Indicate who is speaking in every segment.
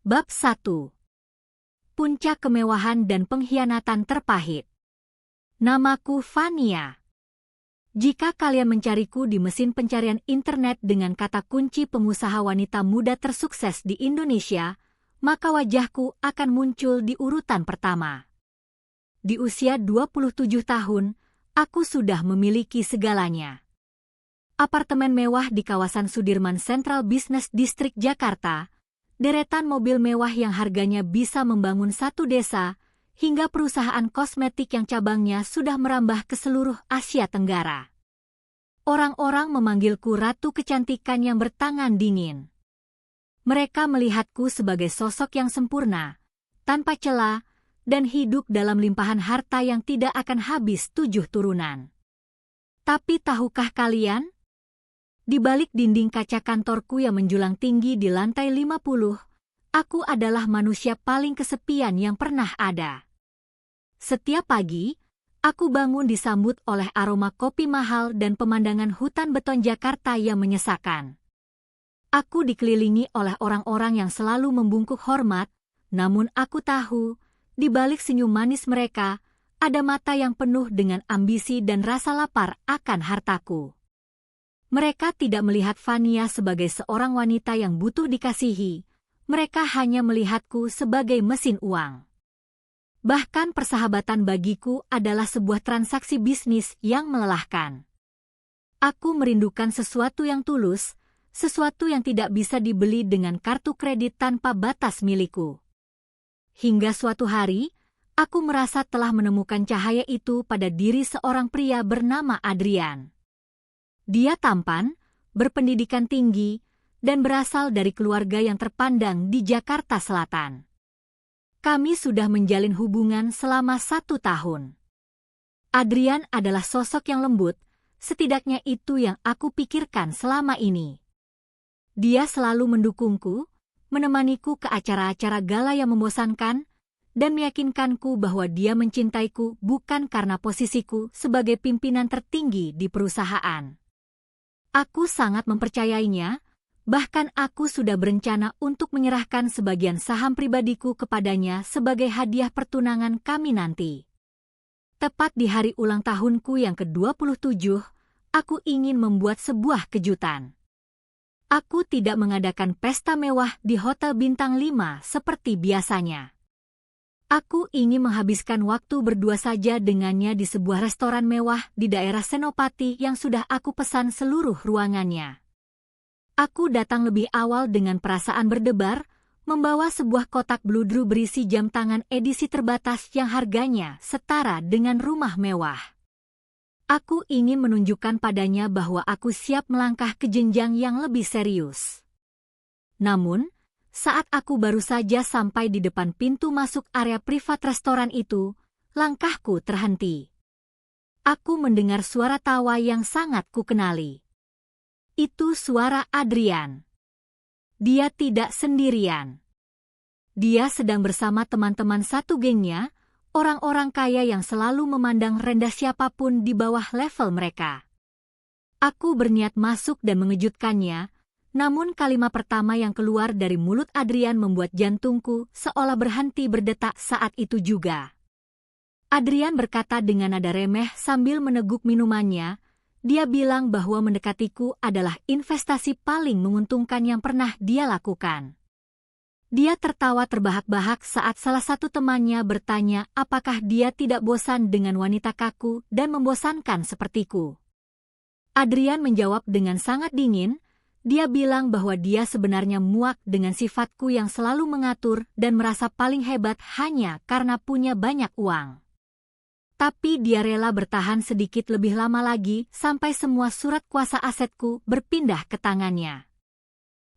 Speaker 1: Bab 1. Puncak kemewahan dan pengkhianatan terpahit. Namaku Fania. Jika kalian mencariku di mesin pencarian internet dengan kata kunci pengusaha wanita muda tersukses di Indonesia, maka wajahku akan muncul di urutan pertama. Di usia 27 tahun, aku sudah memiliki segalanya. Apartemen mewah di kawasan Sudirman Central Business District Jakarta, deretan mobil mewah yang harganya bisa membangun satu desa, hingga perusahaan kosmetik yang cabangnya sudah merambah ke seluruh Asia Tenggara. Orang-orang memanggilku Ratu Kecantikan yang bertangan dingin. Mereka melihatku sebagai sosok yang sempurna, tanpa cela, dan hidup dalam limpahan harta yang tidak akan habis 7 turunan. Tapi tahukah kalian? Di balik dinding kaca kantorku yang menjulang tinggi di lantai 50, aku adalah manusia paling kesepian yang pernah ada. Setiap pagi, aku bangun disambut oleh aroma kopi mahal dan pemandangan hutan beton Jakarta yang menyesakan. Aku dikelilingi oleh orang-orang yang selalu membungkuk hormat, namun aku tahu, di balik senyum manis mereka, ada mata yang penuh dengan ambisi dan rasa lapar akan hartaku. Mereka tidak melihat Fania sebagai seorang wanita yang butuh dikasihi, mereka hanya melihatku sebagai mesin uang. Bahkan persahabatan bagiku adalah sebuah transaksi bisnis yang melelahkan. Aku merindukan sesuatu yang tulus, sesuatu yang tidak bisa dibeli dengan kartu kredit tanpa batas milikku. Hingga suatu hari, aku merasa telah menemukan cahaya itu pada diri seorang pria bernama Adrian. Dia tampan, berpendidikan tinggi, dan berasal dari keluarga yang terpandang di Jakarta Selatan. Kami sudah menjalin hubungan selama 1 tahun. Adrian adalah sosok yang lembut, setidaknya itu yang aku pikirkan selama ini. Dia selalu mendukungku, menemaniku ke acara-acara gala yang membosankan, dan meyakinkanku bahwa dia mencintaiku bukan karena posisiku sebagai pimpinan tertinggi di perusahaan. Aku sangat mempercayainya, bahkan aku sudah berencana untuk menyerahkan sebagian saham pribadiku kepadanya sebagai hadiah pertunangan kami nanti. Tepat di hari ulang tahunku yang ke-27, aku ingin membuat sebuah kejutan. Aku tidak mengadakan pesta mewah di Hotel Bintang 5 seperti biasanya. Aku ingin menghabiskan waktu berdua saja dengannya di sebuah restoran mewah di daerah Senopati yang sudah aku pesan seluruh ruangannya. Aku datang lebih awal dengan perasaan berdebar, membawa sebuah kotak bludru berisi jam tangan edisi terbatas yang harganya setara dengan rumah mewah. Aku ingin menunjukkan padanya bahwa aku siap melangkah ke jenjang yang lebih serius. Namun, saat aku baru saja sampai di depan pintu masuk area privat restoran itu, langkahku terhenti. Aku mendengar suara tawa yang sangat kukenali. Itu suara Adrian. Dia tidak sendirian. Dia sedang bersama teman-teman satu gengnya, orang-orang kaya yang selalu memandang rendah siapapun di bawah level mereka. Aku berniat masuk dan mengejutkannya, namun kalimat pertama yang keluar dari mulut Adrian membuat jantungku seolah berhenti berdetak saat itu juga. Adrian berkata dengan nada remeh sambil meneguk minumannya, dia bilang bahwa mendekatiku adalah investasi paling menguntungkan yang pernah dia lakukan. Dia tertawa terbahak-bahak saat salah satu temannya bertanya apakah dia tidak bosan dengan wanita kaku dan membosankan sepertiku. Adrian menjawab dengan sangat dingin. Dia bilang bahwa dia sebenarnya muak dengan sifatku yang selalu mengatur dan merasa paling hebat hanya karena punya banyak uang. Tapi dia rela bertahan sedikit lebih lama lagi sampai semua surat kuasa asetku berpindah ke tangannya.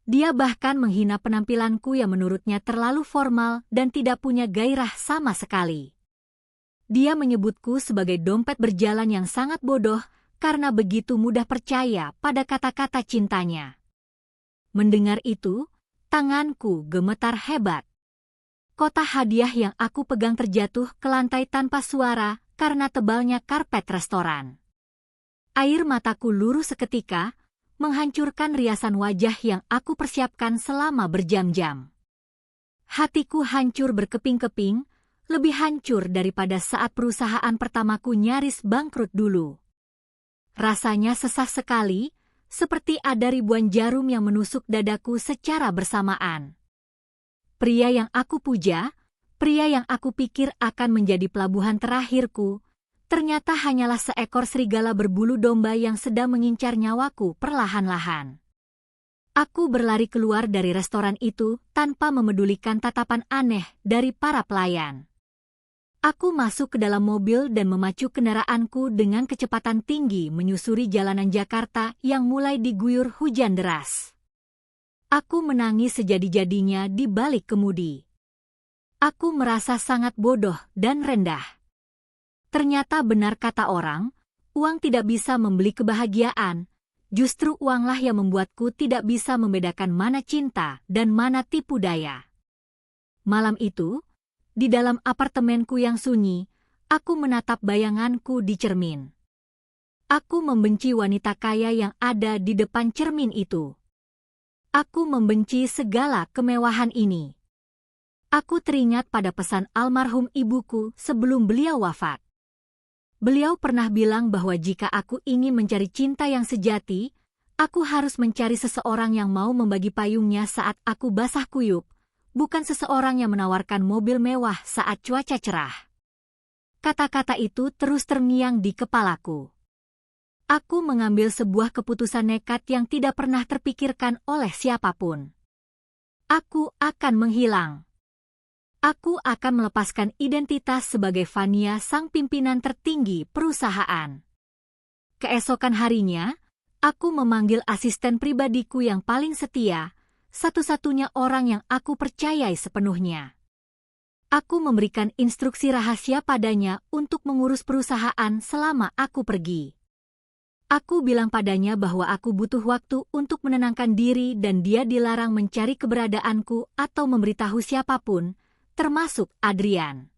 Speaker 1: Dia bahkan menghina penampilanku yang menurutnya terlalu formal dan tidak punya gairah sama sekali. Dia menyebutku sebagai dompet berjalan yang sangat bodoh karena begitu mudah percaya pada kata-kata cintanya. Mendengar itu, tanganku gemetar hebat. Kotak hadiah yang aku pegang terjatuh ke lantai tanpa suara karena tebalnya karpet restoran. Air mataku luruh seketika, menghancurkan riasan wajah yang aku persiapkan selama berjam-jam. Hatiku hancur berkeping-keping, lebih hancur daripada saat perusahaan pertamaku nyaris bangkrut dulu. Rasanya sesah sekali, seperti ada ribuan jarum yang menusuk dadaku secara bersamaan. Pria yang aku puja, pria yang aku pikir akan menjadi pelabuhan terakhirku, ternyata hanyalah seekor serigala berbulu domba yang sedang mengincar nyawaku perlahan-lahan. Aku berlari keluar dari restoran itu tanpa memedulikan tatapan aneh dari para pelayan. Aku masuk ke dalam mobil dan memacu kendaraanku dengan kecepatan tinggi menyusuri jalanan Jakarta yang mulai diguyur hujan deras. Aku menangis sejadi-jadinya di balik kemudi. Aku merasa sangat bodoh dan rendah. Ternyata benar kata orang, uang tidak bisa membeli kebahagiaan. Justru uanglah yang membuatku tidak bisa membedakan mana cinta dan mana tipu daya. Malam itu, di dalam apartemenku yang sunyi, aku menatap bayanganku di cermin. Aku membenci wanita kaya yang ada di depan cermin itu. Aku membenci segala kemewahan ini. Aku teringat pada pesan almarhum ibuku sebelum beliau wafat. Beliau pernah bilang bahwa jika aku ingin mencari cinta yang sejati, aku harus mencari seseorang yang mau membagi payungnya saat aku basah kuyup, bukan seseorang yang menawarkan mobil mewah saat cuaca cerah. Kata-kata itu terus terngiang di kepalaku. Aku mengambil sebuah keputusan nekat yang tidak pernah terpikirkan oleh siapapun. Aku akan menghilang. Aku akan melepaskan identitas sebagai Fania, sang pimpinan tertinggi perusahaan. Keesokan harinya, aku memanggil asisten pribadiku yang paling setia, satu-satunya orang yang aku percayai sepenuhnya. Aku memberikan instruksi rahasia padanya untuk mengurus perusahaan selama aku pergi. Aku bilang padanya bahwa aku butuh waktu untuk menenangkan diri dan dia dilarang mencari keberadaanku atau memberitahu siapapun, termasuk Adrian.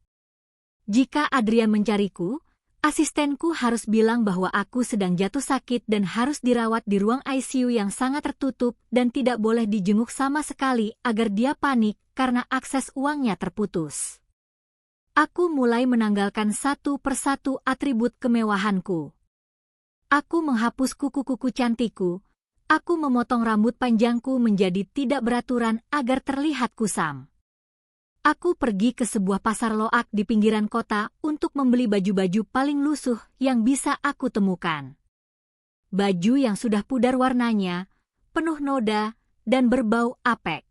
Speaker 1: Jika Adrian mencariku, asistenku harus bilang bahwa aku sedang jatuh sakit dan harus dirawat di ruang ICU yang sangat tertutup dan tidak boleh dijenguk sama sekali agar dia panik karena akses uangnya terputus. Aku mulai menanggalkan satu persatu atribut kemewahanku. Aku menghapus kuku-kuku cantikku, aku memotong rambut panjangku menjadi tidak beraturan agar terlihat kusam. Aku pergi ke sebuah pasar loak di pinggiran kota untuk membeli baju-baju paling lusuh yang bisa aku temukan. Baju yang sudah pudar warnanya, penuh noda, dan berbau apek.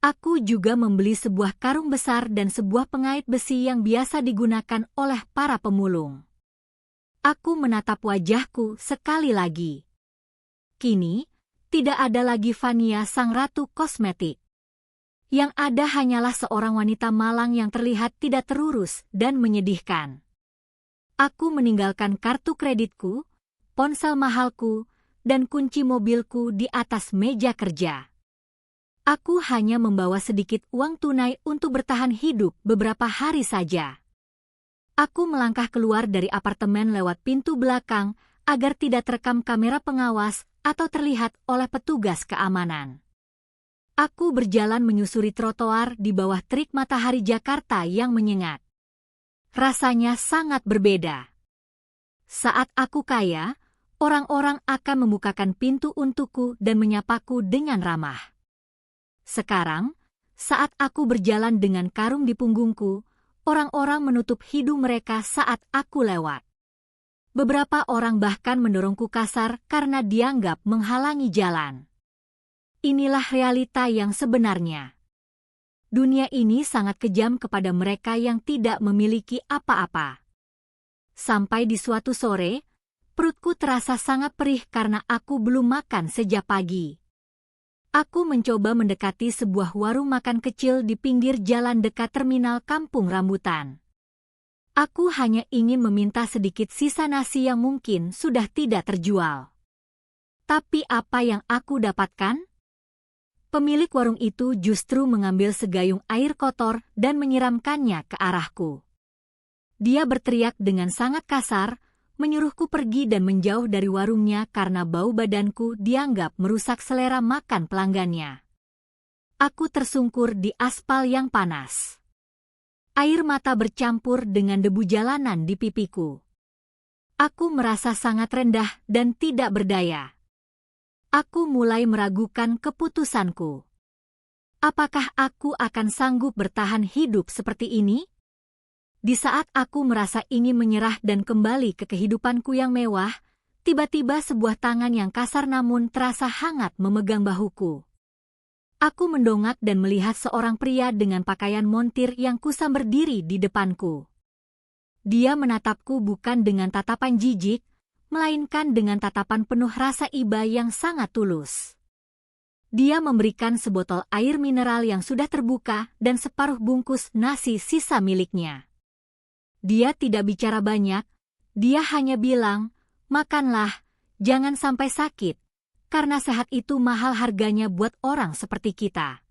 Speaker 1: Aku juga membeli sebuah karung besar dan sebuah pengait besi yang biasa digunakan oleh para pemulung. Aku menatap wajahku sekali lagi. Kini, tidak ada lagi Fania sang ratu kosmetik. Yang ada hanyalah seorang wanita malang yang terlihat tidak terurus dan menyedihkan. Aku meninggalkan kartu kreditku, ponsel mahalku, dan kunci mobilku di atas meja kerja. Aku hanya membawa sedikit uang tunai untuk bertahan hidup beberapa hari saja. Aku melangkah keluar dari apartemen lewat pintu belakang agar tidak terekam kamera pengawas atau terlihat oleh petugas keamanan. Aku berjalan menyusuri trotoar di bawah terik matahari Jakarta yang menyengat. Rasanya sangat berbeda. Saat aku kaya, orang-orang akan membukakan pintu untukku dan menyapaku dengan ramah. Sekarang, saat aku berjalan dengan karung di punggungku, orang-orang menutup hidung mereka saat aku lewat. Beberapa orang bahkan mendorongku kasar karena dianggap menghalangi jalan. Inilah realita yang sebenarnya. Dunia ini sangat kejam kepada mereka yang tidak memiliki apa-apa. Sampai di suatu sore, perutku terasa sangat perih karena aku belum makan sejak pagi. Aku mencoba mendekati sebuah warung makan kecil di pinggir jalan dekat terminal Kampung Rambutan. Aku hanya ingin meminta sedikit sisa nasi yang mungkin sudah tidak terjual. Tapi apa yang aku dapatkan? Pemilik warung itu justru mengambil segayung air kotor dan menyiramkannya ke arahku. Dia berteriak dengan sangat kasar, menyuruhku pergi dan menjauh dari warungnya karena bau badanku dianggap merusak selera makan pelanggannya. Aku tersungkur di aspal yang panas. Air mata bercampur dengan debu jalanan di pipiku. Aku merasa sangat rendah dan tidak berdaya. Aku mulai meragukan keputusanku. Apakah aku akan sanggup bertahan hidup seperti ini? Di saat aku merasa ingin menyerah dan kembali ke kehidupanku yang mewah, tiba-tiba sebuah tangan yang kasar namun terasa hangat memegang bahuku. Aku mendongak dan melihat seorang pria dengan pakaian montir yang kusam berdiri di depanku. Dia menatapku bukan dengan tatapan jijik, melainkan dengan tatapan penuh rasa iba yang sangat tulus. Dia memberikan sebotol air mineral yang sudah terbuka dan separuh bungkus nasi sisa miliknya. Dia tidak bicara banyak, dia hanya bilang, "Makanlah, jangan sampai sakit, karena sehat itu mahal harganya buat orang seperti kita."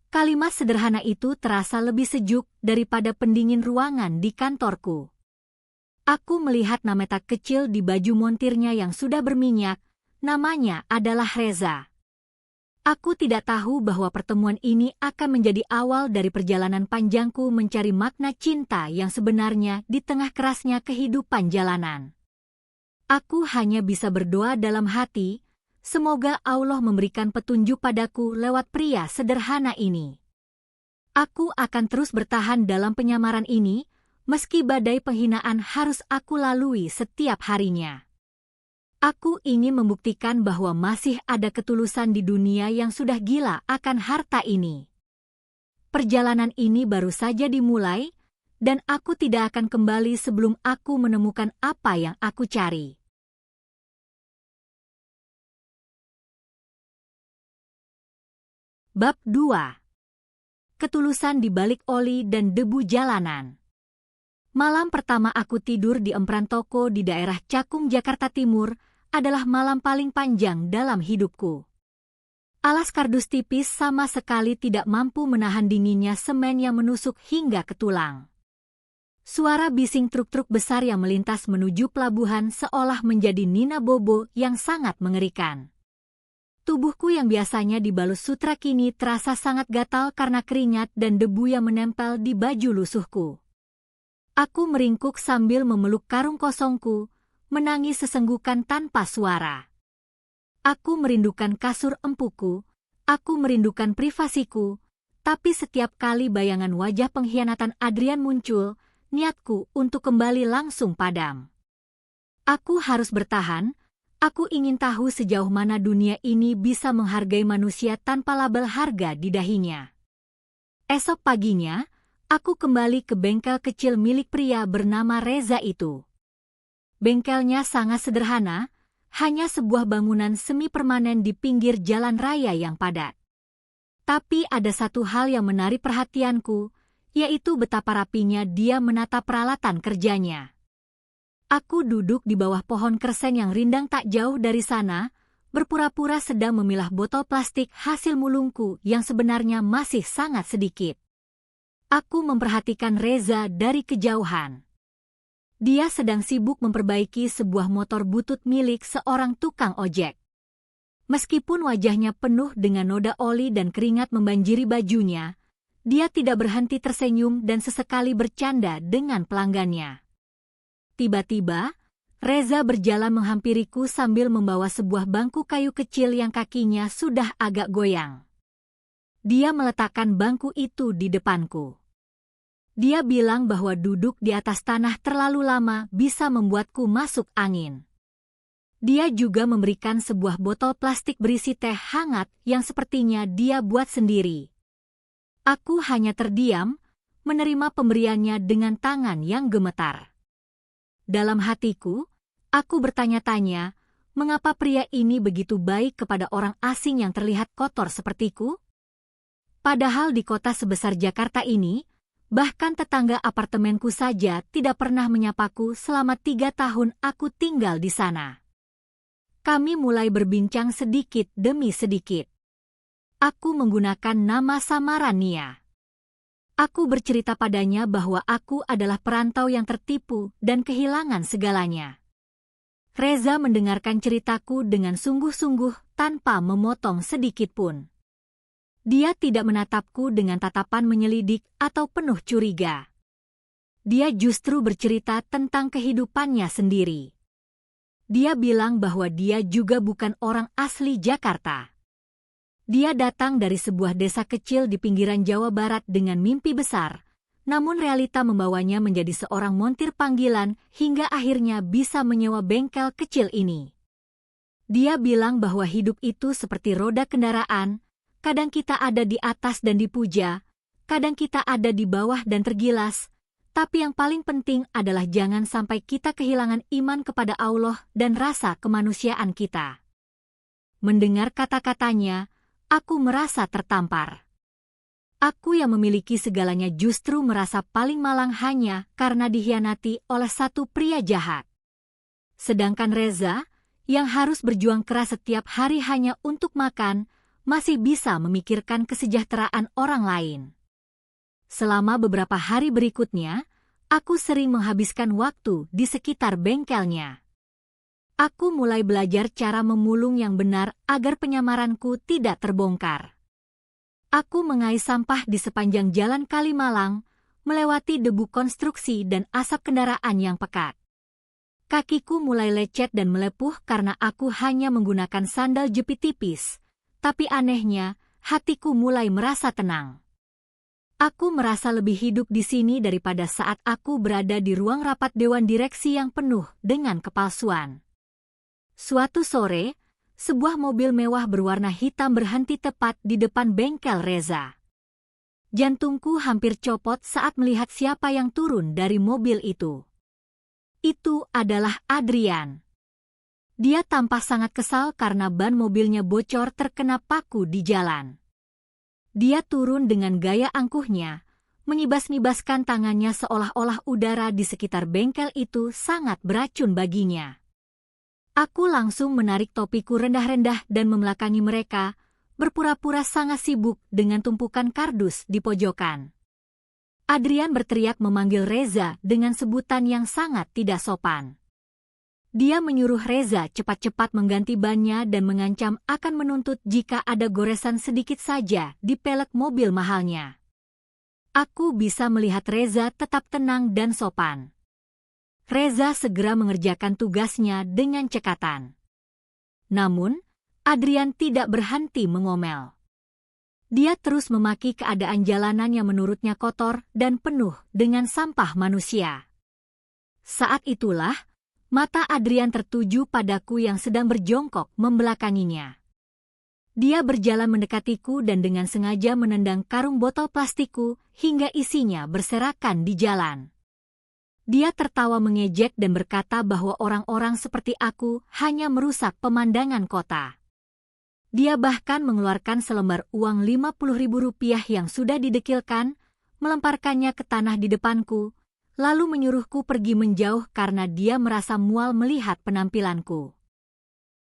Speaker 1: Kalimat sederhana itu terasa lebih sejuk daripada pendingin ruangan di kantorku. Aku melihat Nameta kecil di baju montirnya yang sudah berminyak, namanya adalah Reza. Aku tidak tahu bahwa pertemuan ini akan menjadi awal dari perjalanan panjangku mencari makna cinta yang sebenarnya di tengah kerasnya kehidupan jalanan. Aku hanya bisa berdoa dalam hati, semoga Allah memberikan petunjuk padaku lewat pria sederhana ini. Aku akan terus bertahan dalam penyamaran ini, meski badai penghinaan harus aku lalui setiap harinya. Aku ingin membuktikan bahwa masih ada ketulusan di dunia yang sudah gila akan harta ini. Perjalanan ini baru saja dimulai, dan aku tidak akan kembali sebelum aku menemukan apa yang aku cari. Bab 2. Ketulusan di balik oli dan debu jalanan. Malam pertama aku tidur di empran toko di daerah Cakung, Jakarta Timur, adalah malam paling panjang dalam hidupku. Alas kardus tipis sama sekali tidak mampu menahan dinginnya semen yang menusuk hingga ke tulang. Suara bising truk-truk besar yang melintas menuju pelabuhan seolah menjadi nina bobo yang sangat mengerikan. Tubuhku yang biasanya dibalus sutra kini terasa sangat gatal karena keringat dan debu yang menempel di baju lusuhku. Aku meringkuk sambil memeluk karung kosongku, menangis sesenggukan tanpa suara. Aku merindukan kasur empuku, aku merindukan privasiku, tapi setiap kali bayangan wajah pengkhianatan Adrian muncul, niatku untuk kembali langsung padam. Aku harus bertahan, aku ingin tahu sejauh mana dunia ini bisa menghargai manusia tanpa label harga di dahinya. Esok paginya, aku kembali ke bengkel kecil milik pria bernama Reza itu. Bengkelnya sangat sederhana, hanya sebuah bangunan semi permanen di pinggir jalan raya yang padat. Tapi ada satu hal yang menarik perhatianku, yaitu betapa rapinya dia menata peralatan kerjanya. Aku duduk di bawah pohon kersen yang rindang tak jauh dari sana, berpura-pura sedang memilah botol plastik hasil mulungku yang sebenarnya masih sangat sedikit. Aku memperhatikan Reza dari kejauhan. Dia sedang sibuk memperbaiki sebuah motor butut milik seorang tukang ojek. Meskipun wajahnya penuh dengan noda oli dan keringat membanjiri bajunya, dia tidak berhenti tersenyum dan sesekali bercanda dengan pelanggannya. Tiba-tiba, Reza berjalan menghampiriku sambil membawa sebuah bangku kayu kecil yang kakinya sudah agak goyang. Dia meletakkan bangku itu di depanku. Dia bilang bahwa duduk di atas tanah terlalu lama bisa membuatku masuk angin. Dia juga memberikan sebuah botol plastik berisi teh hangat yang sepertinya dia buat sendiri. Aku hanya terdiam, menerima pemberiannya dengan tangan yang gemetar. Dalam hatiku, aku bertanya-tanya, mengapa pria ini begitu baik kepada orang asing yang terlihat kotor sepertiku? Padahal di kota sebesar Jakarta ini, bahkan tetangga apartemenku saja tidak pernah menyapaku selama 3 tahun aku tinggal di sana. Kami mulai berbincang sedikit demi sedikit. Aku menggunakan nama samaran Nia. Aku bercerita padanya bahwa aku adalah perantau yang tertipu dan kehilangan segalanya. Reza mendengarkan ceritaku dengan sungguh-sungguh tanpa memotong sedikit pun. Dia tidak menatapku dengan tatapan menyelidik atau penuh curiga. Dia justru bercerita tentang kehidupannya sendiri. Dia bilang bahwa dia juga bukan orang asli Jakarta. Dia datang dari sebuah desa kecil di pinggiran Jawa Barat dengan mimpi besar, namun realita membawanya menjadi seorang montir panggilan hingga akhirnya bisa menyewa bengkel kecil ini. Dia bilang bahwa hidup itu seperti roda kendaraan, kadang kita ada di atas dan dipuja, kadang kita ada di bawah dan tergilas, tapi yang paling penting adalah jangan sampai kita kehilangan iman kepada Allah dan rasa kemanusiaan kita. Mendengar kata-katanya, aku merasa tertampar. Aku yang memiliki segalanya justru merasa paling malang hanya karena dikhianati oleh satu pria jahat. Sedangkan Reza, yang harus berjuang keras setiap hari hanya untuk makan, masih bisa memikirkan kesejahteraan orang lain. Selama beberapa hari berikutnya, aku sering menghabiskan waktu di sekitar bengkelnya. Aku mulai belajar cara memulung yang benar agar penyamaranku tidak terbongkar. Aku mengais sampah di sepanjang jalan Kalimalang, melewati debu konstruksi dan asap kendaraan yang pekat. Kakiku mulai lecet dan melepuh karena aku hanya menggunakan sandal jepit tipis, tapi anehnya, hatiku mulai merasa tenang. Aku merasa lebih hidup di sini daripada saat aku berada di ruang rapat dewan direksi yang penuh dengan kepalsuan. Suatu sore, sebuah mobil mewah berwarna hitam berhenti tepat di depan bengkel Reza. Jantungku hampir copot saat melihat siapa yang turun dari mobil itu. Itu adalah Adrian. Dia tampak sangat kesal karena ban mobilnya bocor terkena paku di jalan. Dia turun dengan gaya angkuhnya, mengibas-ngibaskan tangannya seolah-olah udara di sekitar bengkel itu sangat beracun baginya. Aku langsung menarik topiku rendah-rendah dan membelakangi mereka, berpura-pura sangat sibuk dengan tumpukan kardus di pojokan. Adrian berteriak memanggil Reza dengan sebutan yang sangat tidak sopan. Dia menyuruh Reza cepat-cepat mengganti bannya dan mengancam akan menuntut jika ada goresan sedikit saja di pelek mobil mahalnya. Aku bisa melihat Reza tetap tenang dan sopan. Reza segera mengerjakan tugasnya dengan cekatan. Namun, Adrian tidak berhenti mengomel. Dia terus memaki keadaan jalanan yang menurutnya kotor dan penuh dengan sampah manusia. Saat itulah, mata Adrian tertuju padaku yang sedang berjongkok membelakanginya. Dia berjalan mendekatiku dan dengan sengaja menendang karung botol plastikku hingga isinya berserakan di jalan. Dia tertawa mengejek dan berkata bahwa orang-orang seperti aku hanya merusak pemandangan kota. Dia bahkan mengeluarkan selembar uang Rp50.000 yang sudah didekilkan, melemparkannya ke tanah di depanku, lalu menyuruhku pergi menjauh karena dia merasa mual melihat penampilanku.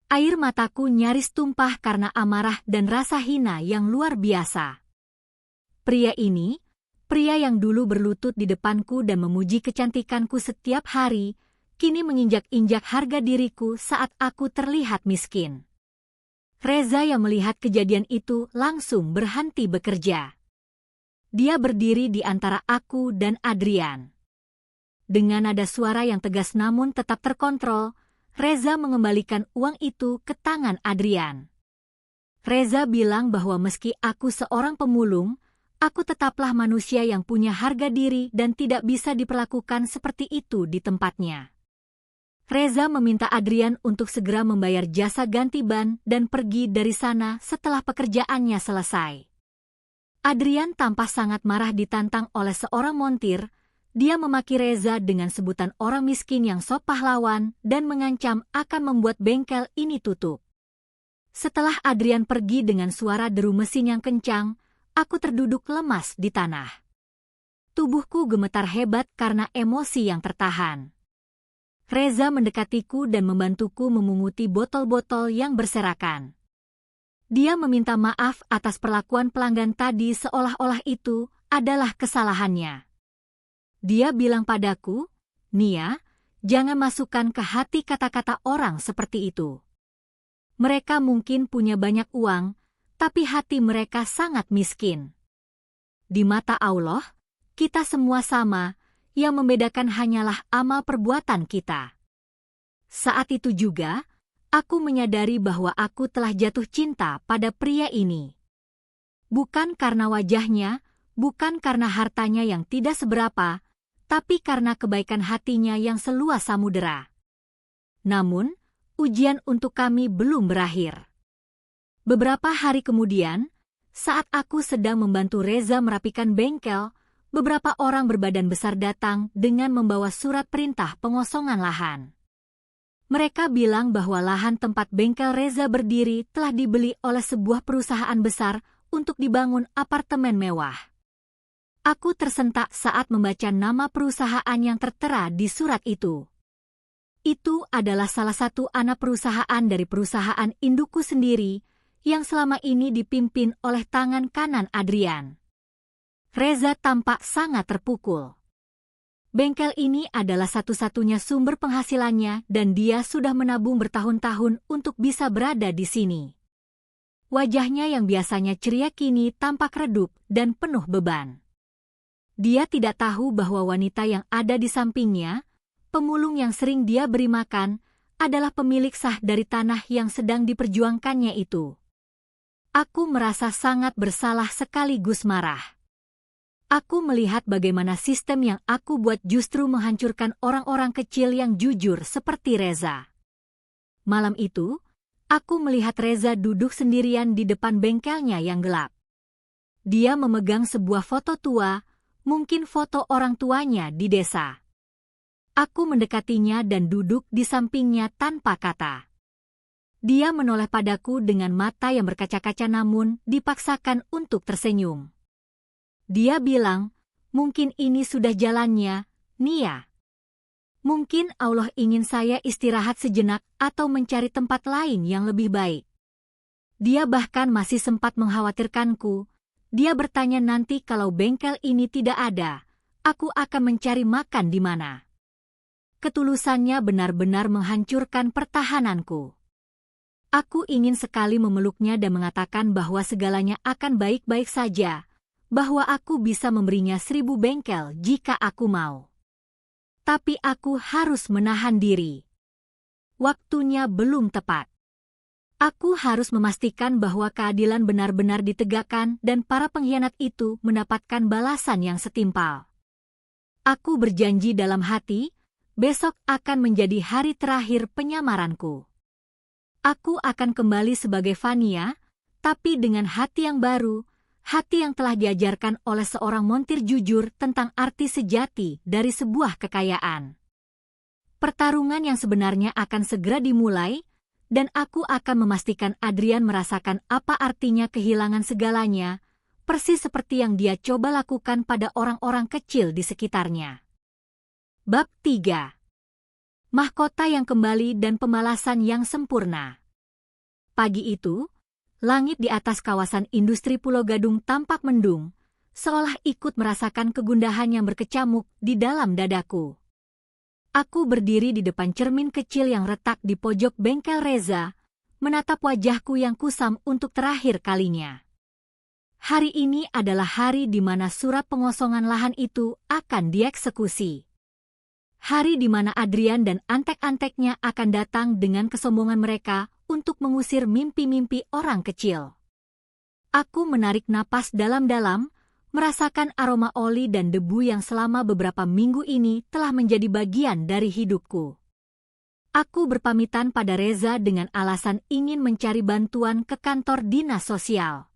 Speaker 1: Air mataku nyaris tumpah karena amarah dan rasa hina yang luar biasa. Pria ini, pria yang dulu berlutut di depanku dan memuji kecantikanku setiap hari, kini menginjak-injak harga diriku saat aku terlihat miskin. Reza yang melihat kejadian itu langsung berhenti bekerja. Dia berdiri di antara aku dan Adrian. Dengan nada suara yang tegas namun tetap terkontrol, Reza mengembalikan uang itu ke tangan Adrian. Reza bilang bahwa meski aku seorang pemulung, aku tetaplah manusia yang punya harga diri dan tidak bisa diperlakukan seperti itu di tempatnya. Reza meminta Adrian untuk segera membayar jasa ganti ban dan pergi dari sana setelah pekerjaannya selesai. Adrian tampak sangat marah ditantang oleh seorang montir. Dia memaki Reza dengan sebutan orang miskin yang sok pahlawan dan mengancam akan membuat bengkel ini tutup. Setelah Adrian pergi dengan suara deru mesin yang kencang, aku terduduk lemas di tanah. Tubuhku gemetar hebat karena emosi yang tertahan. Reza mendekatiku dan membantuku memunguti botol-botol yang berserakan. Dia meminta maaf atas perlakuan pelanggan tadi seolah-olah itu adalah kesalahannya. Dia bilang padaku, "Nia, jangan masukkan ke hati kata-kata orang seperti itu. Mereka mungkin punya banyak uang, tapi hati mereka sangat miskin. Di mata Allah, kita semua sama, yang membedakan hanyalah amal perbuatan kita. Saat itu juga, aku menyadari bahwa aku telah jatuh cinta pada pria ini. Bukan karena wajahnya, bukan karena hartanya yang tidak seberapa, tapi karena kebaikan hatinya yang seluas samudera. Namun, ujian untuk kami belum berakhir. Beberapa hari kemudian, saat aku sedang membantu Reza merapikan bengkel, beberapa orang berbadan besar datang dengan membawa surat perintah pengosongan lahan. Mereka bilang bahwa lahan tempat bengkel Reza berdiri telah dibeli oleh sebuah perusahaan besar untuk dibangun apartemen mewah. Aku tersentak saat membaca nama perusahaan yang tertera di surat itu. Itu adalah salah satu anak perusahaan dari perusahaan indukku sendiri yang selama ini dipimpin oleh tangan kanan Adrian. Reza tampak sangat terpukul. Bengkel ini adalah satu-satunya sumber penghasilannya dan dia sudah menabung bertahun-tahun untuk bisa berada di sini. Wajahnya yang biasanya ceria kini tampak redup dan penuh beban. Dia tidak tahu bahwa wanita yang ada di sampingnya, pemulung yang sering dia beri makan, adalah pemilik sah dari tanah yang sedang diperjuangkannya itu. Aku merasa sangat bersalah sekaligus marah. Aku melihat bagaimana sistem yang aku buat justru menghancurkan orang-orang kecil yang jujur seperti Reza. Malam itu, aku melihat Reza duduk sendirian di depan bengkelnya yang gelap. Dia memegang sebuah foto tua, mungkin foto orang tuanya di desa. Aku mendekatinya dan duduk di sampingnya tanpa kata. Dia menoleh padaku dengan mata yang berkaca-kaca namun dipaksakan untuk tersenyum. Dia bilang, mungkin ini sudah jalannya, Nia. Mungkin Allah ingin saya istirahat sejenak atau mencari tempat lain yang lebih baik. Dia bahkan masih sempat mengkhawatirkanku. Dia bertanya nanti kalau bengkel ini tidak ada, aku akan mencari makan di mana. Ketulusannya benar-benar menghancurkan pertahananku. Aku ingin sekali memeluknya dan mengatakan bahwa segalanya akan baik-baik saja, bahwa aku bisa memberinya 1000 bengkel jika aku mau. Tapi aku harus menahan diri. Waktunya belum tepat. Aku harus memastikan bahwa keadilan benar-benar ditegakkan dan para pengkhianat itu mendapatkan balasan yang setimpal. Aku berjanji dalam hati, besok akan menjadi hari terakhir penyamaranku. Aku akan kembali sebagai Fania, tapi dengan hati yang baru, hati yang telah diajarkan oleh seorang montir jujur tentang arti sejati dari sebuah kekayaan. Pertarungan yang sebenarnya akan segera dimulai, dan aku akan memastikan Adrian merasakan apa artinya kehilangan segalanya, persis seperti yang dia coba lakukan pada orang-orang kecil di sekitarnya. Bab 3. Mahkota yang kembali dan pembalasan yang sempurna. Pagi itu, langit di atas kawasan industri Pulau Gadung tampak mendung, seolah ikut merasakan kegundahan yang berkecamuk di dalam dadaku. Aku berdiri di depan cermin kecil yang retak di pojok bengkel Reza, menatap wajahku yang kusam untuk terakhir kalinya. Hari ini adalah hari di mana surat pengosongan lahan itu akan dieksekusi. Hari di mana Adrian dan antek-anteknya akan datang dengan kesombongan mereka untuk mengusir mimpi-mimpi orang kecil. Aku menarik napas dalam-dalam, merasakan aroma oli dan debu yang selama beberapa minggu ini telah menjadi bagian dari hidupku. Aku berpamitan pada Reza dengan alasan ingin mencari bantuan ke kantor dinas sosial.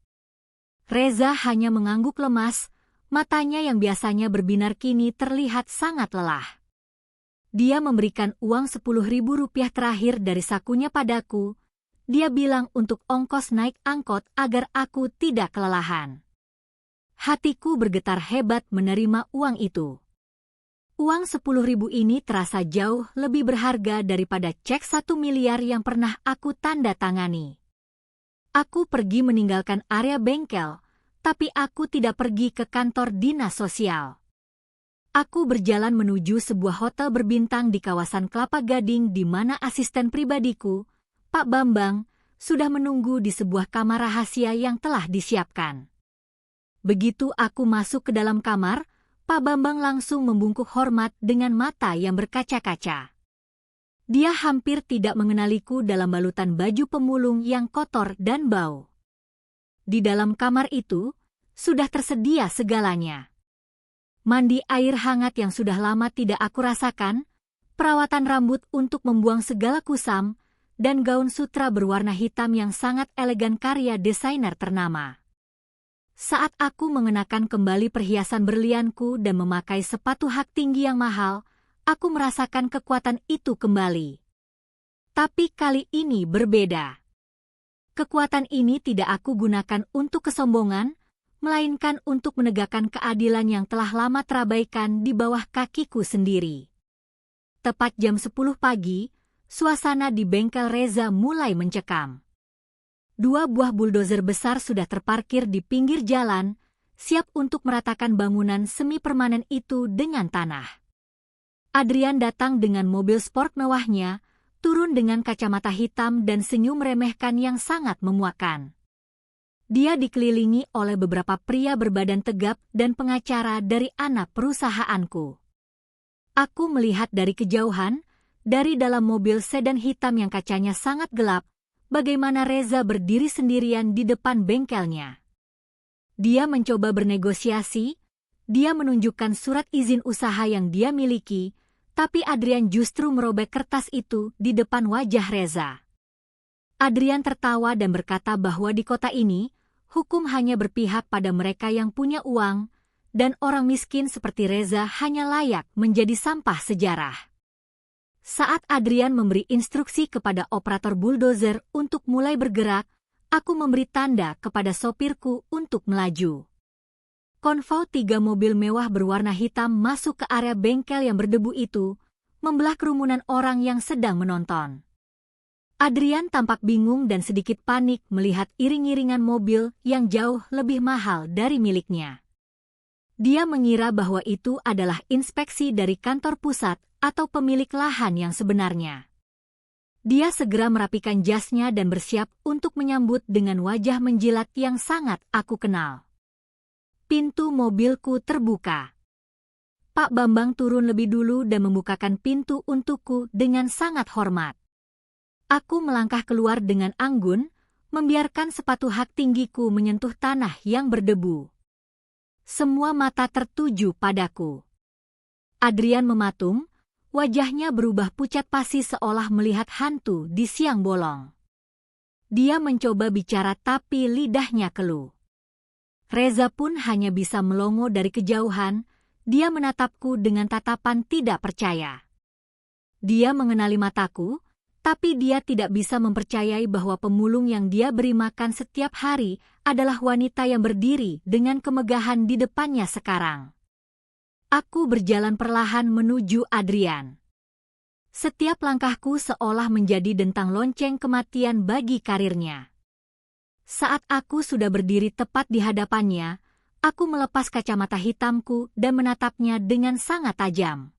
Speaker 1: Reza hanya mengangguk lemas, matanya yang biasanya berbinar kini terlihat sangat lelah. Dia memberikan uang 10.000 rupiah terakhir dari sakunya padaku. Dia bilang untuk ongkos naik angkot agar aku tidak kelelahan. Hatiku bergetar hebat menerima uang itu. Uang 10.000 ini terasa jauh lebih berharga daripada cek 1 miliar yang pernah aku tanda tangani. Aku pergi meninggalkan area bengkel, tapi aku tidak pergi ke kantor dinas sosial. Aku berjalan menuju sebuah hotel berbintang di kawasan Kelapa Gading di mana asisten pribadiku, Pak Bambang, sudah menunggu di sebuah kamar rahasia yang telah disiapkan. Begitu aku masuk ke dalam kamar, Pak Bambang langsung membungkuk hormat dengan mata yang berkaca-kaca. Dia hampir tidak mengenaliku dalam balutan baju pemulung yang kotor dan bau. Di dalam kamar itu, sudah tersedia segalanya. Mandi air hangat yang sudah lama tidak aku rasakan, perawatan rambut untuk membuang segala kusam, dan gaun sutra berwarna hitam yang sangat elegan karya desainer ternama. Saat aku mengenakan kembali perhiasan berlianku dan memakai sepatu hak tinggi yang mahal, aku merasakan kekuatan itu kembali. Tapi kali ini berbeda. Kekuatan ini tidak aku gunakan untuk kesombongan, melainkan untuk menegakkan keadilan yang telah lama terabaikan di bawah kakiku sendiri. Tepat jam 10 pagi, suasana di bengkel Reza mulai mencekam. 2 buah buldozer besar sudah terparkir di pinggir jalan, siap untuk meratakan bangunan semi-permanen itu dengan tanah. Adrian datang dengan mobil sport mewahnya, turun dengan kacamata hitam dan senyum meremehkan yang sangat memuakkan. Dia dikelilingi oleh beberapa pria berbadan tegap dan pengacara dari anak perusahaanku. Aku melihat dari kejauhan, dari dalam mobil sedan hitam yang kacanya sangat gelap, bagaimana Reza berdiri sendirian di depan bengkelnya. Dia mencoba bernegosiasi, dia menunjukkan surat izin usaha yang dia miliki, tapi Adrian justru merobek kertas itu di depan wajah Reza. Adrian tertawa dan berkata bahwa di kota ini, hukum hanya berpihak pada mereka yang punya uang, dan orang miskin seperti Reza hanya layak menjadi sampah sejarah. Saat Adrian memberi instruksi kepada operator buldozer untuk mulai bergerak, aku memberi tanda kepada sopirku untuk melaju. Konvoi 3 mobil mewah berwarna hitam masuk ke area bengkel yang berdebu itu, membelah kerumunan orang yang sedang menonton. Adrian tampak bingung dan sedikit panik melihat iring-iringan mobil yang jauh lebih mahal dari miliknya. Dia mengira bahwa itu adalah inspeksi dari kantor pusat atau pemilik lahan yang sebenarnya. Dia segera merapikan jasnya dan bersiap untuk menyambut dengan wajah menjilat yang sangat aku kenal. Pintu mobilku terbuka. Pak Bambang turun lebih dulu dan membukakan pintu untukku dengan sangat hormat. Aku melangkah keluar dengan anggun, membiarkan sepatu hak tinggiku menyentuh tanah yang berdebu. Semua mata tertuju padaku. Adrian mematung, wajahnya berubah pucat pasi seolah melihat hantu di siang bolong. Dia mencoba bicara tapi lidahnya keluh. Reza pun hanya bisa melongo dari kejauhan, dia menatapku dengan tatapan tidak percaya. Dia mengenali mataku, tapi dia tidak bisa mempercayai bahwa pemulung yang dia beri makan setiap hari adalah wanita yang berdiri dengan kemegahan di depannya sekarang. Aku berjalan perlahan menuju Adrian. Setiap langkahku seolah menjadi dentang lonceng kematian bagi karirnya. Saat aku sudah berdiri tepat di hadapannya, aku melepas kacamata hitamku dan menatapnya dengan sangat tajam.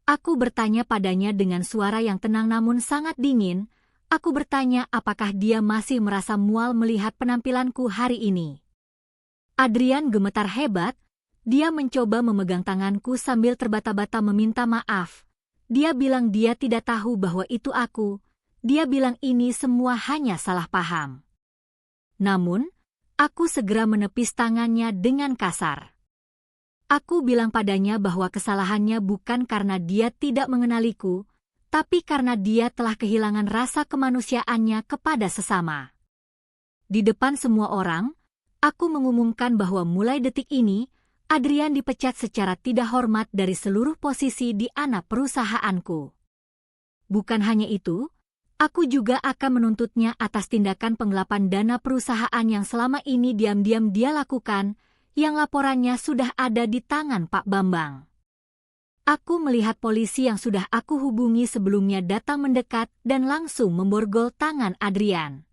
Speaker 1: Aku bertanya padanya dengan suara yang tenang namun sangat dingin. Aku bertanya apakah dia masih merasa mual melihat penampilanku hari ini. Adrian gemetar hebat. Dia mencoba memegang tanganku sambil terbata-bata meminta maaf. Dia bilang dia tidak tahu bahwa itu aku. Dia bilang ini semua hanya salah paham. Namun, aku segera menepis tangannya dengan kasar. Aku bilang padanya bahwa kesalahannya bukan karena dia tidak mengenaliku, tapi karena dia telah kehilangan rasa kemanusiaannya kepada sesama. Di depan semua orang, aku mengumumkan bahwa mulai detik ini, Adrian dipecat secara tidak hormat dari seluruh posisi di anak perusahaanku. Bukan hanya itu, aku juga akan menuntutnya atas tindakan penggelapan dana perusahaan yang selama ini diam-diam dia lakukan, yang laporannya sudah ada di tangan Pak Bambang. Aku melihat polisi yang sudah aku hubungi sebelumnya datang mendekat dan langsung memborgol tangan Adrian.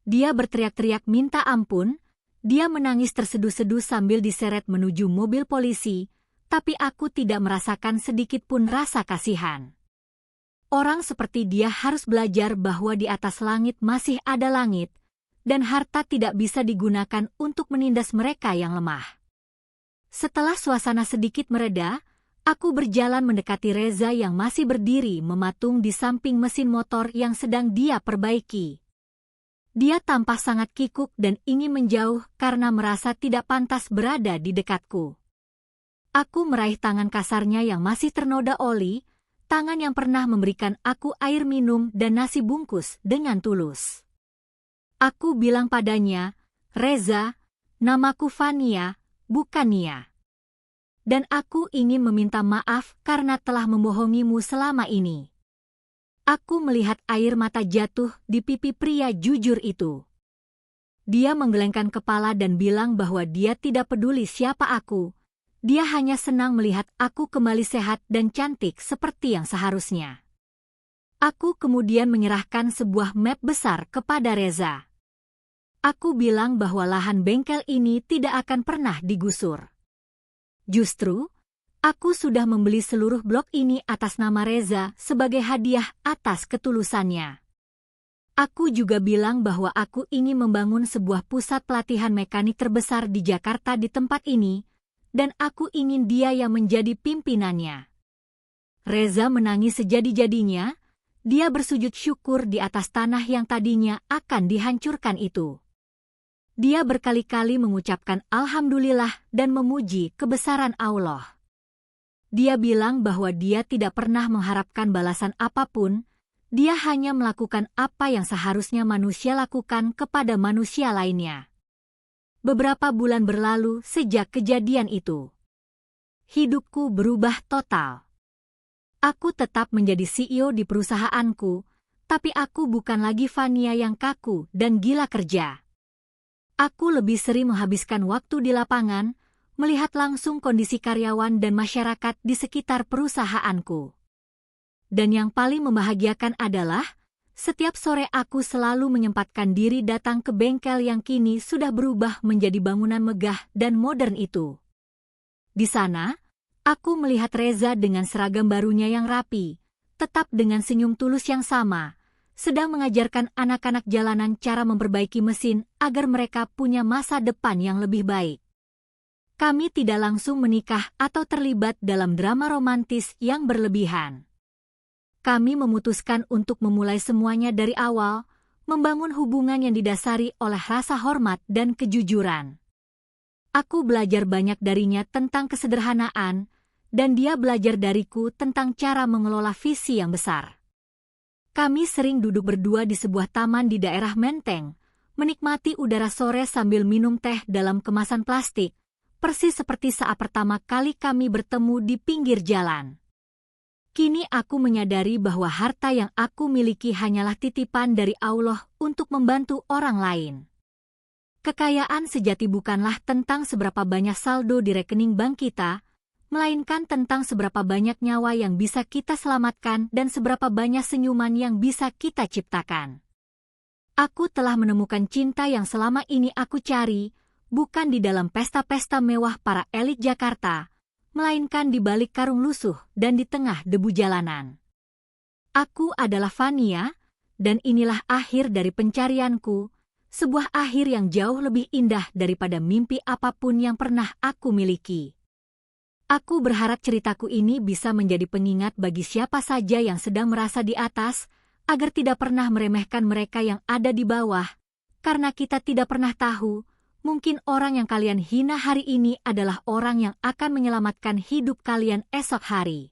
Speaker 1: Dia berteriak-teriak minta ampun, dia menangis terseduh-seduh sambil diseret menuju mobil polisi, tapi aku tidak merasakan sedikit pun rasa kasihan. Orang seperti dia harus belajar bahwa di atas langit masih ada langit, dan harta tidak bisa digunakan untuk menindas mereka yang lemah. Setelah suasana sedikit mereda, aku berjalan mendekati Reza yang masih berdiri mematung di samping mesin motor yang sedang dia perbaiki. Dia tampak sangat kikuk dan ingin menjauh karena merasa tidak pantas berada di dekatku. Aku meraih tangan kasarnya yang masih ternoda oli, tangan yang pernah memberikan aku air minum dan nasi bungkus dengan tulus. Aku bilang padanya, "Reza, namaku Fania, bukan Nia. Dan aku ingin meminta maaf karena telah membohongimu selama ini." Aku melihat air mata jatuh di pipi pria jujur itu. Dia menggelengkan kepala dan bilang bahwa dia tidak peduli siapa aku. Dia hanya senang melihat aku kembali sehat dan cantik seperti yang seharusnya. Aku kemudian menyerahkan sebuah map besar kepada Reza. Aku bilang bahwa lahan bengkel ini tidak akan pernah digusur. Justru, aku sudah membeli seluruh blok ini atas nama Reza sebagai hadiah atas ketulusannya. Aku juga bilang bahwa aku ingin membangun sebuah pusat pelatihan mekanik terbesar di Jakarta di tempat ini, dan aku ingin dia yang menjadi pimpinannya. Reza menangis sejadi-jadinya, dia bersujud syukur di atas tanah yang tadinya akan dihancurkan itu. Dia berkali-kali mengucapkan alhamdulillah dan memuji kebesaran Allah. Dia bilang bahwa dia tidak pernah mengharapkan balasan apapun, dia hanya melakukan apa yang seharusnya manusia lakukan kepada manusia lainnya. Beberapa bulan berlalu sejak kejadian itu. Hidupku berubah total. Aku tetap menjadi CEO di perusahaanku, tapi aku bukan lagi Fania yang kaku dan gila kerja. Aku lebih sering menghabiskan waktu di lapangan, melihat langsung kondisi karyawan dan masyarakat di sekitar perusahaanku. Dan yang paling membahagiakan adalah, setiap sore aku selalu menyempatkan diri datang ke bengkel yang kini sudah berubah menjadi bangunan megah dan modern itu. Di sana, aku melihat Reza dengan seragam barunya yang rapi, tetap dengan senyum tulus yang sama, sedang mengajarkan anak-anak jalanan cara memperbaiki mesin agar mereka punya masa depan yang lebih baik. Kami tidak langsung menikah atau terlibat dalam drama romantis yang berlebihan. Kami memutuskan untuk memulai semuanya dari awal, membangun hubungan yang didasari oleh rasa hormat dan kejujuran. Aku belajar banyak darinya tentang kesederhanaan, dan dia belajar dariku tentang cara mengelola visi yang besar. Kami sering duduk berdua di sebuah taman di daerah Menteng, menikmati udara sore sambil minum teh dalam kemasan plastik, persis seperti saat pertama kali kami bertemu di pinggir jalan. Kini aku menyadari bahwa harta yang aku miliki hanyalah titipan dari Allah untuk membantu orang lain. Kekayaan sejati bukanlah tentang seberapa banyak saldo di rekening bank kita, melainkan tentang seberapa banyak nyawa yang bisa kita selamatkan dan seberapa banyak senyuman yang bisa kita ciptakan. Aku telah menemukan cinta yang selama ini aku cari, bukan di dalam pesta-pesta mewah para elit Jakarta, melainkan di balik karung lusuh dan di tengah debu jalanan. Aku adalah Fania, dan inilah akhir dari pencarianku, sebuah akhir yang jauh lebih indah daripada mimpi apapun yang pernah aku miliki. Aku berharap ceritaku ini bisa menjadi pengingat bagi siapa saja yang sedang merasa di atas, agar tidak pernah meremehkan mereka yang ada di bawah, karena kita tidak pernah tahu, mungkin orang yang kalian hina hari ini adalah orang yang akan menyelamatkan hidup kalian esok hari.